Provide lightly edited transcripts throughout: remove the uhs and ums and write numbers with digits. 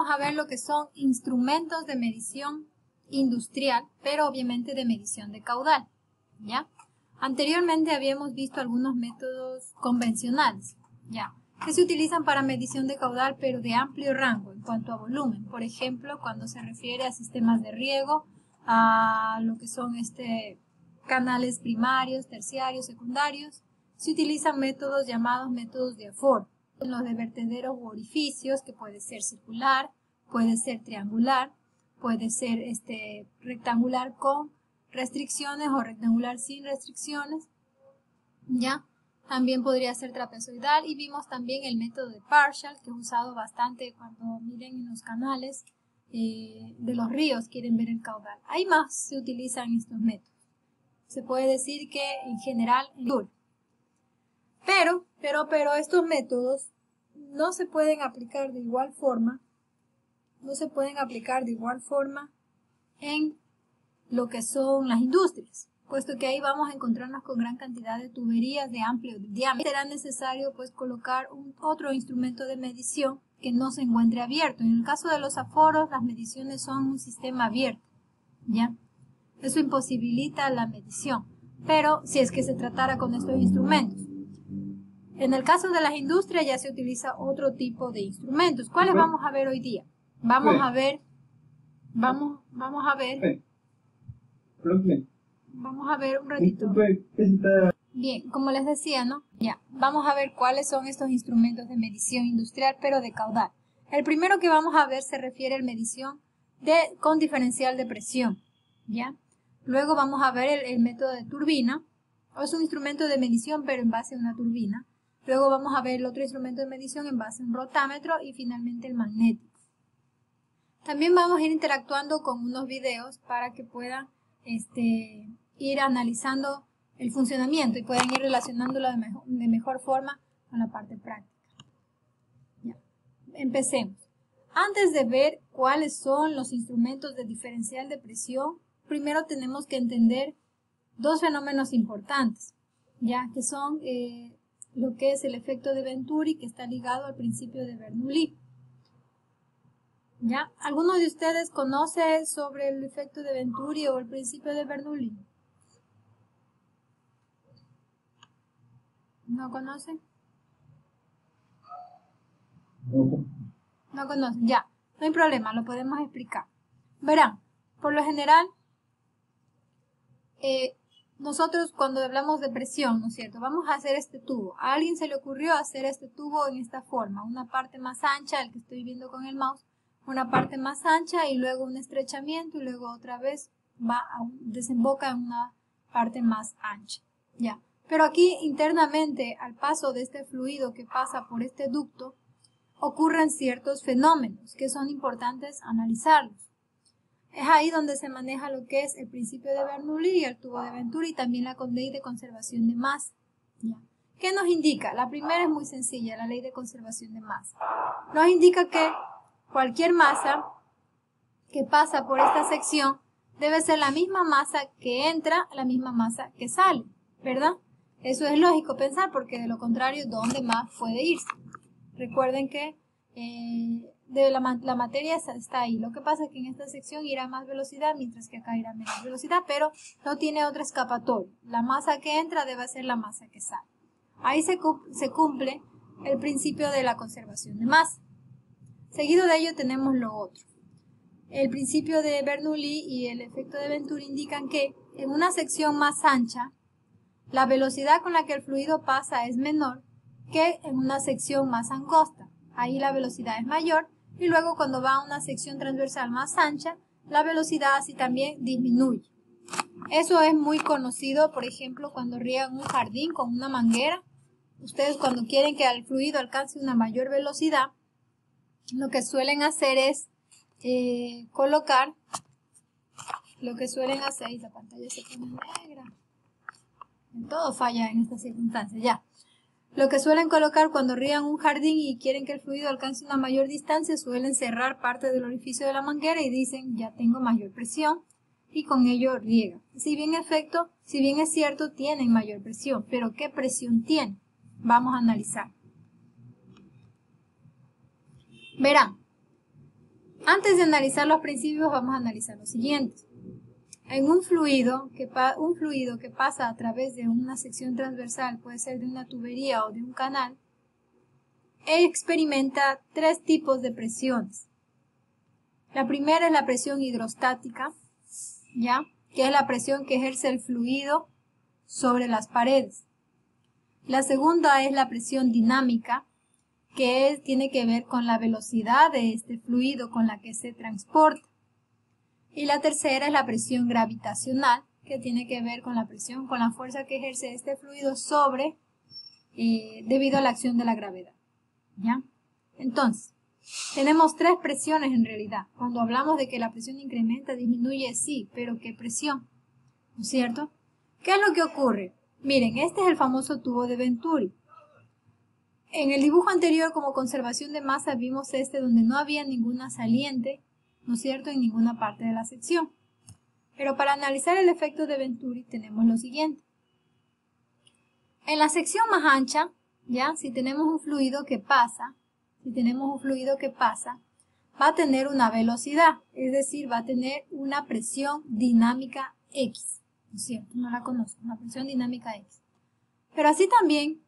vamos a ver lo que son instrumentos de medición industrial, pero obviamente de medición de caudal, ¿ya? Anteriormente habíamos visto algunos métodos convencionales, ¿ya?, que se utilizan para medición de caudal, pero de amplio rango en cuanto a volumen. Por ejemplo, cuando se refiere a sistemas de riego, a lo que son canales primarios, terciarios, secundarios, se utilizan métodos llamados métodos de aforo. En los de vertederos u orificios, que puede ser circular, puede ser triangular, puede ser rectangular con restricciones o rectangular sin restricciones, ¿ya? También podría ser trapezoidal, y vimos también el método de partial, que he usado bastante cuando miren en los canales de los ríos, quieren ver el caudal. Ahí más se utilizan estos métodos. Se puede decir que en general pero estos métodos no se pueden aplicar de igual forma, en lo que son las industrias, puesto que ahí vamos a encontrarnos con gran cantidad de tuberías de amplio diámetro. Será necesario pues colocar otro instrumento de medición que no se encuentre abierto. En el caso de los aforos, las mediciones son un sistema abierto, ¿ya? Eso imposibilita la medición, pero si es que se tratara con estos instrumentos. En el caso de las industrias ya se utiliza otro tipo de instrumentos. ¿Cuáles vamos a ver hoy día? Vamos a ver un ratito. Bien, como les decía, ¿no? Ya, vamos a ver cuáles son estos instrumentos de medición industrial, pero de caudal. El primero que vamos a ver se refiere a la medición con diferencial de presión, ¿ya? Luego vamos a ver el método de turbina. Es un instrumento de medición, pero en base a una turbina. Luego vamos a ver el otro instrumento de medición en base a un rotámetro y finalmente el magnético. También vamos a ir interactuando con unos videos para que puedan ir analizando el funcionamiento y puedan ir relacionándolo de mejor forma con la parte práctica. Ya. Empecemos. Antes de ver cuáles son los instrumentos de diferencial de presión, primero tenemos que entender dos fenómenos importantes, ya que son lo que es el efecto de Venturi, que está ligado al principio de Bernoulli. ¿Ya? ¿Alguno de ustedes conoce sobre el efecto de Venturi o el principio de Bernoulli? ¿No conocen? No conocen, ya. No hay problema, lo podemos explicar. Verán, por lo general, nosotros cuando hablamos de presión, ¿no es cierto? Vamos a hacer este tubo. A alguien se le ocurrió hacer este tubo en esta forma, una parte más ancha, el que estoy viendo con el mouse, una parte más ancha y luego un estrechamiento y luego otra vez desemboca en una parte más ancha, ¿ya? Pero aquí internamente, al paso de este fluido que pasa por este ducto, ocurren ciertos fenómenos que son importantes analizarlos. Es ahí donde se maneja lo que es el principio de Bernoulli y el tubo de Venturi y también la ley de conservación de masa, ¿ya? ¿Qué nos indica? La primera es muy sencilla, la ley de conservación de masa. Nos indica que cualquier masa que pasa por esta sección debe ser la misma masa que entra, la misma masa que sale, ¿verdad? Eso es lógico pensar porque de lo contrario, ¿dónde más puede irse? Recuerden que la materia está ahí. Lo que pasa es que en esta sección irá más velocidad, mientras que acá irá menos velocidad, pero no tiene otra escapatoria. La masa que entra debe ser la masa que sale. Ahí se cumple el principio de la conservación de masa. Seguido de ello tenemos lo otro. El principio de Bernoulli y el efecto de Venturi indican que en una sección más ancha, la velocidad con la que el fluido pasa es menor que en una sección más angosta. Ahí la velocidad es mayor y luego cuando va a una sección transversal más ancha, la velocidad así también disminuye. Eso es muy conocido, por ejemplo, cuando riegan un jardín con una manguera. Ustedes cuando quieren que el fluido alcance una mayor velocidad, lo que suelen hacer es y la pantalla se pone negra. Todo falla en estas circunstancias, ya. Lo que suelen colocar cuando riegan un jardín y quieren que el fluido alcance una mayor distancia, suelen cerrar parte del orificio de la manguera y dicen, ya tengo mayor presión, y con ello riegan. Si bien es cierto, tienen mayor presión, pero ¿qué presión tienen? Vamos a analizar. Verán, Antes de analizar los principios, vamos a analizar los siguientes. En un fluido que pasa a través de una sección transversal, puede ser de una tubería o de un canal, experimenta tres tipos de presiones. La primera es la presión hidrostática, ¿ya? Que es la presión que ejerce el fluido sobre las paredes. La segunda es la presión dinámica, que tiene que ver con la velocidad de este fluido con la que se transporta. Y la tercera es la presión gravitacional, que tiene que ver con la presión, con la fuerza que ejerce este fluido sobre, debido a la acción de la gravedad, ¿ya? Entonces, tenemos tres presiones en realidad. Cuando hablamos de que la presión incrementa, disminuye, sí, pero ¿qué presión? ¿No es cierto? ¿Qué es lo que ocurre? Miren, este es el famoso tubo de Venturi. En el dibujo anterior, como conservación de masa, vimos donde no había ninguna saliente, ¿no es cierto?, en ninguna parte de la sección. Pero para analizar el efecto de Venturi tenemos lo siguiente. En la sección más ancha, ¿ya? Si tenemos un fluido que pasa, va a tener una velocidad, es decir, va a tener una presión dinámica X, ¿no es cierto? No la conozco, una presión dinámica X. Pero así también,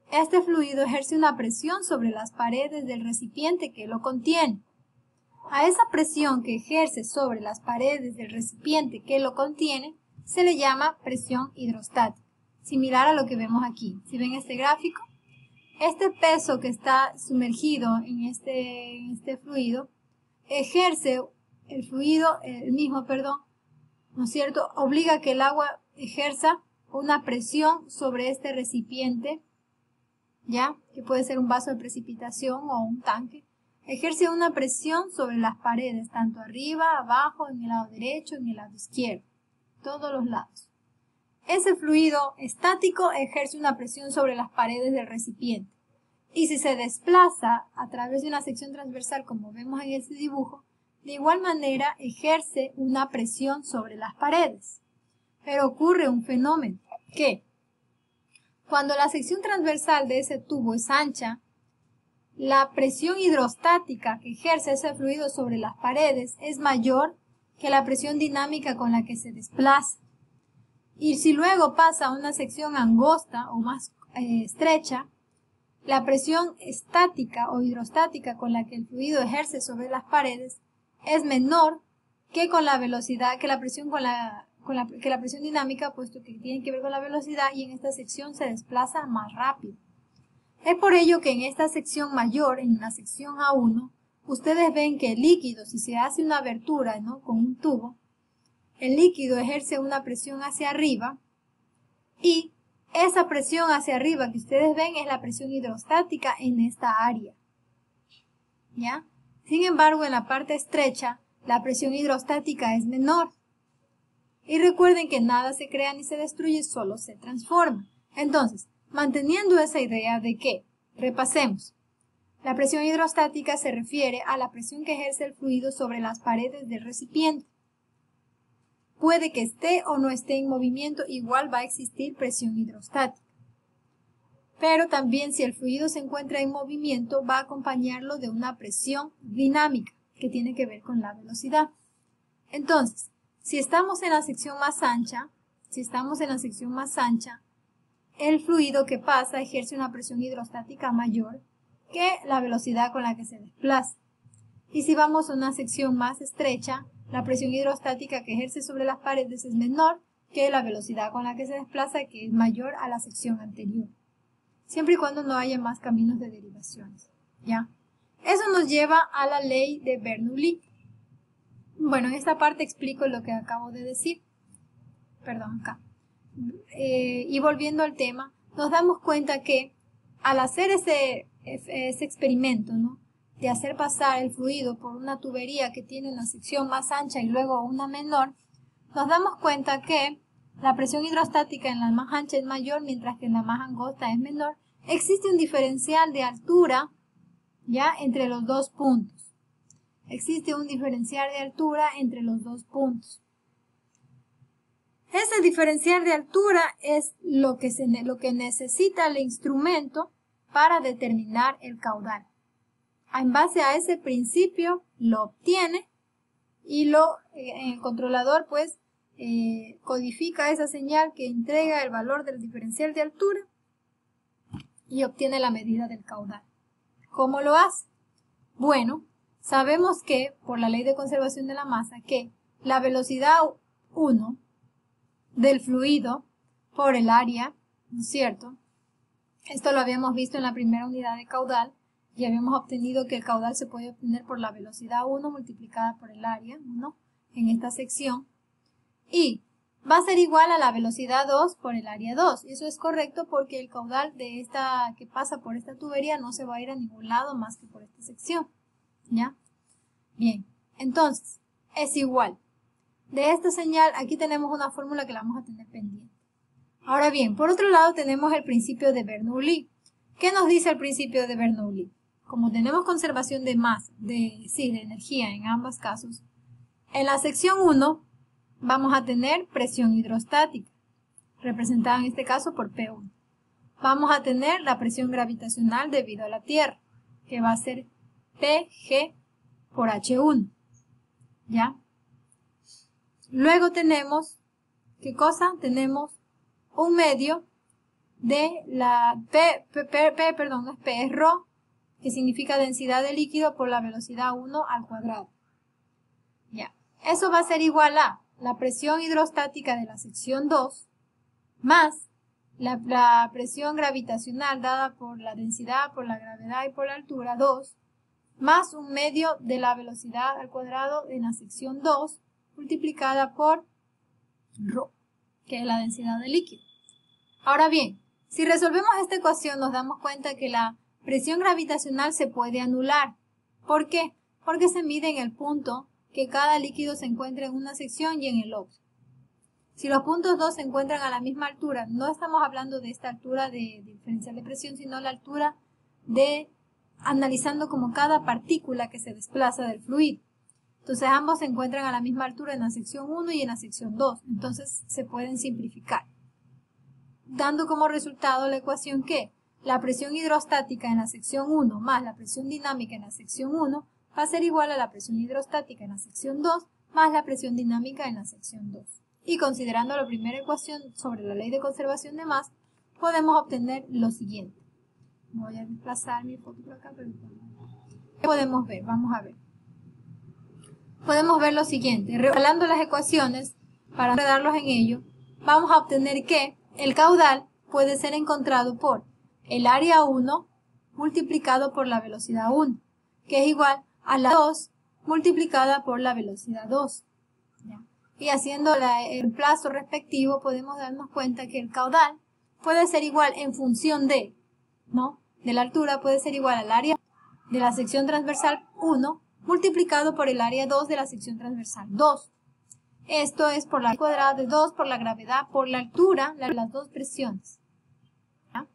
este fluido ejerce una presión sobre las paredes del recipiente que lo contiene. A esa presión que ejerce sobre las paredes del recipiente que lo contiene se le llama presión hidrostática, similar a lo que vemos aquí. Si ven este gráfico, este peso que está sumergido en este fluido ejerce el mismo, ¿no es cierto? Obliga a que el agua ejerza una presión sobre este recipiente, ¿ya? Que puede ser un vaso de precipitación o un tanque. Ejerce una presión sobre las paredes, tanto arriba, abajo, en el lado derecho, en el lado izquierdo, todos los lados. Ese fluido estático ejerce una presión sobre las paredes del recipiente. Y si se desplaza a través de una sección transversal, como vemos en este dibujo, de igual manera ejerce una presión sobre las paredes. Pero ocurre un fenómeno que, cuando la sección transversal de ese tubo es ancha, la presión hidrostática que ejerce ese fluido sobre las paredes es mayor que la presión dinámica con la que se desplaza. Y si luego pasa a una sección angosta o más estrecha, la presión estática o hidrostática con la que el fluido ejerce sobre las paredes es menor que con la velocidad, que la presión dinámica, puesto que tiene que ver con la velocidad, y en esta sección se desplaza más rápido. Es por ello que en esta sección mayor, en la sección A1, ustedes ven que el líquido, si se hace una abertura, ¿no?, con un tubo, el líquido ejerce una presión hacia arriba, y esa presión hacia arriba que ustedes ven es la presión hidrostática en esta área, ¿ya? Sin embargo, en la parte estrecha, la presión hidrostática es menor. Y recuerden que nada se crea ni se destruye, solo se transforma. Entonces, manteniendo esa idea de que, repasemos, la presión hidrostática se refiere a la presión que ejerce el fluido sobre las paredes del recipiente. Puede que esté o no esté en movimiento, igual va a existir presión hidrostática. Pero también, si el fluido se encuentra en movimiento, va a acompañarlo de una presión dinámica, que tiene que ver con la velocidad. Entonces, si estamos en la sección más ancha, el fluido que pasa ejerce una presión hidrostática mayor que la velocidad con la que se desplaza. Y si vamos a una sección más estrecha, la presión hidrostática que ejerce sobre las paredes es menor que la velocidad con la que se desplaza, que es mayor a la sección anterior. Siempre y cuando no haya más caminos de derivaciones, ¿ya? Eso nos lleva a la ley de Bernoulli. Bueno, en esta parte explico lo que acabo de decir. Perdón, acá. Y volviendo al tema, nos damos cuenta que al hacer ese experimento, ¿no?, de hacer pasar el fluido por una tubería que tiene una sección más ancha y luego una menor, nos damos cuenta que la presión hidrostática en la más ancha es mayor, mientras que en la más angosta es menor. Existe un diferencial de altura, ¿ya?, entre los dos puntos. Existe un diferencial de altura entre los dos puntos. Ese diferencial de altura es lo que necesita el instrumento para determinar el caudal. en base a ese principio lo obtiene y el controlador pues codifica esa señal que entrega el valor del diferencial de altura y obtiene la medida del caudal. ¿Cómo lo hace? Bueno, sabemos que, por la ley de conservación de la masa, que la velocidad 1 del fluido por el área, ¿no es cierto? Esto lo habíamos visto en la primera unidad de caudal y habíamos obtenido que el caudal se puede obtener por la velocidad 1 multiplicada por el área 1 en esta sección y va a ser igual a la velocidad 2 por el área 2. Eso es correcto porque el caudal de esta que pasa por esta tubería no se va a ir a ningún lado más que por esta sección. ¿Ya? Bien, entonces es igual. De esta señal aquí tenemos una fórmula que la vamos a tener pendiente. Ahora bien, por otro lado tenemos el principio de Bernoulli. ¿Qué nos dice el principio de Bernoulli? Como tenemos conservación de masa, de energía en ambos casos, en la sección 1 vamos a tener presión hidrostática, representada en este caso por P1. Vamos a tener la presión gravitacional debido a la Tierra, que va a ser PG por H1. ¿Ya? Luego tenemos, ¿qué cosa? Tenemos un medio de la no es P, es ρ, que significa densidad de líquido por la velocidad 1 al cuadrado. Ya. Eso va a ser igual a la presión hidrostática de la sección 2 más la presión gravitacional dada por la densidad, por la gravedad y por la altura 2 más un medio de la velocidad al cuadrado en la sección 2 multiplicada por ρ, que es la densidad del líquido. Ahora bien, si resolvemos esta ecuación nos damos cuenta que la presión gravitacional se puede anular. ¿Por qué? Porque se mide en el punto que cada líquido se encuentra en una sección y en el otro. Si los puntos 2 se encuentran a la misma altura, no estamos hablando de esta altura de diferencial de presión, sino la altura de analizando como cada partícula que se desplaza del fluido. Entonces ambos se encuentran a la misma altura en la sección 1 y en la sección 2. Entonces se pueden simplificar, dando como resultado la ecuación que la presión hidrostática en la sección 1 más la presión dinámica en la sección 1 va a ser igual a la presión hidrostática en la sección 2 más la presión dinámica en la sección 2. Y considerando la primera ecuación sobre la ley de conservación de masa, podemos obtener lo siguiente. Voy a desplazar mi foto por acá. ¿Qué podemos ver? Vamos a ver. Podemos ver lo siguiente. Revelando las ecuaciones, para enredarlos en ello, vamos a obtener que el caudal puede ser encontrado por el área 1 multiplicado por la velocidad 1, que es igual a la 2 multiplicada por la velocidad 2. ¿Ya? Y haciendo el reemplazo respectivo podemos darnos cuenta que el caudal puede ser igual en función de, ¿no? De la altura puede ser igual al área de la sección transversal 1 multiplicado por el área 2 de la sección transversal 2. Esto es por la cuadrada de 2, por la gravedad, por la altura, las dos presiones. ¿Ya?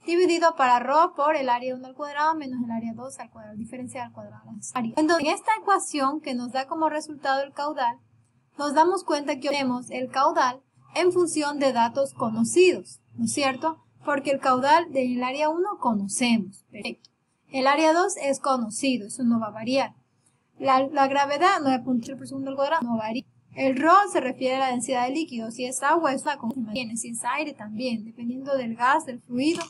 Dividido para ρ por el área 1 al cuadrado menos el área 2 al cuadrado, diferencia al cuadrado. Entonces, en esta ecuación que nos da como resultado el caudal, nos damos cuenta que obtenemos el caudal en función de datos conocidos, ¿no es cierto? Porque el caudal del área 1 conocemos. Perfecto. El área 2 es conocido, eso no va a variar. La gravedad, 9.3 por segundo al cuadrado, no varía. El ρ se refiere a la densidad del líquido. Si es agua, es una constante. Si es aire, también. Dependiendo del gas, del fluido,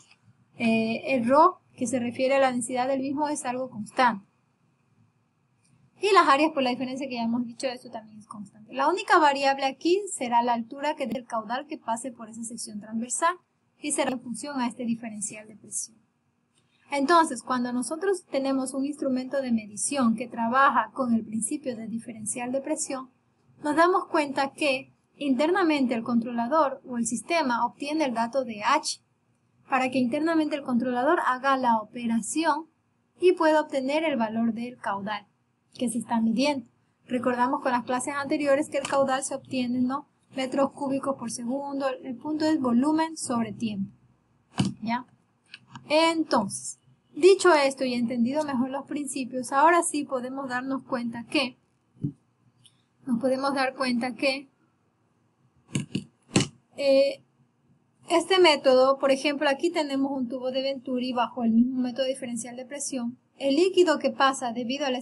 el ρ, que se refiere a la densidad del mismo, es algo constante. Y las áreas, por la diferencia que ya hemos dicho, eso también es constante. La única variable aquí será la altura que del caudal que pase por esa sección transversal y será en función a este diferencial de presión. Entonces, cuando nosotros tenemos un instrumento de medición que trabaja con el principio de diferencial de presión, nos damos cuenta que internamente el controlador o el sistema obtiene el dato de H para que internamente el controlador haga la operación y pueda obtener el valor del caudal que se está midiendo. Recordamos con las clases anteriores que el caudal se obtiene, ¿no? Metros cúbicos por segundo. El punto es volumen sobre tiempo. ¿Ya? Entonces, dicho esto y entendido mejor los principios, ahora sí podemos darnos cuenta que este método, por ejemplo, aquí tenemos un tubo de Venturi bajo el mismo método diferencial de presión. el líquido que pasa debido a la